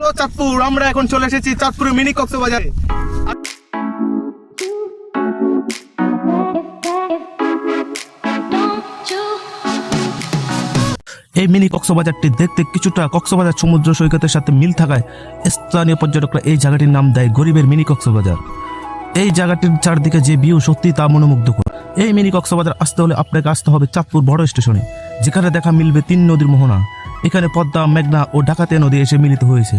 চাঁদপুর, আমরা এখন চলে এসেছি চাঁদপুরের মিনি কক্সবাজারে। এই মিনি কক্সবাজারটি দেখতে কিছুটা কক্সবাজার সমুদ্র সৈকতের সাথে মিল থাকায় স্থানীয় পর্যটকরা এই জায়গাটির নাম দেয় গরিবের মিনি কক্সবাজার। এই জায়গাটির চারদিকে যে ভিউ সত্যি তা মনোমুগ্ধকর। এই মিনি কক্সবাজার আসতে হলে আপনাকে আসতে হবে চাঁদপুর বড় স্টেশনে, যেখানে দেখা মিলবে তিন নদীর মোহনা। এখানে পদ্মা, মেঘনা ও ডাকাতিয়া নদী এসে মিলিত হয়েছে।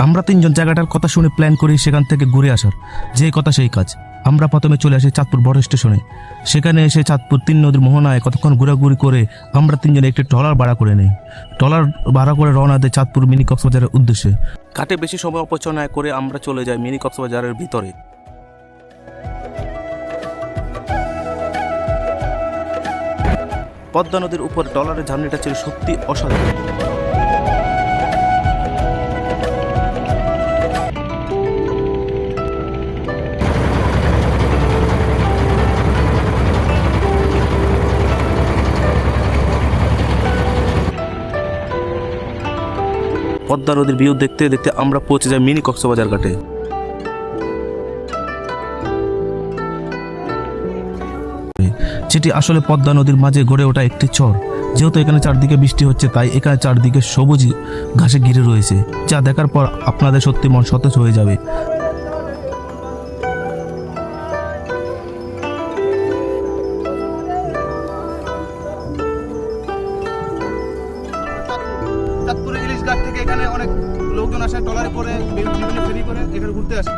আমরা তিনজন জায়গাটার কথা শুনে প্ল্যান করি সেখান থেকে ঘুরে আসার। যে কথা সেই কাজ। আমরা প্রথমে চলে আসি চাঁদপুর বড় স্টেশনে। সেখানে এসে চাঁদপুর তিন নদীর মোহনায় কতক্ষণ ঘোরাঘুরি করে আমরা তিনজনে একটি ট্রলার ভাড়া করে নেই। ট্রলার ভাড়া করে রওনা দেয় চাঁদপুর মিনি কক্সবাজারের উদ্দেশ্যে। ঘাটে বেশি সময় অপচয় না করে আমরা চলে যাই মিনি কক্সবাজারের ভিতরে। পদ্মা নদীর উপর ট্রলারের জার্নিটা ছিল সত্যি অসাধারণ। পদ্মা নদীর ভিউ দেখতে দেখতে আমরা পৌঁছে যাই মিনি কক্সবাজার ঘাটে। যেটি আসলে পদ্মা নদীর মাঝে গড়ে ওঠা একটি চর। যেহেতু এখানে চারদিকে বৃষ্টি হচ্ছে, তাই এখানে চারদিকে সবুজ ঘাসে ঘিরে রয়েছে, যা দেখার পর আপনাদের সত্যি মন সতেজ হয়ে যাবে। চাঁদপুরে ইলিশ ঘাট থেকে এখানে অনেক লোকজন আসে ট্রলারে করে, বিভিন্ন ফেরি করে এখানে ঘুরতে আসে।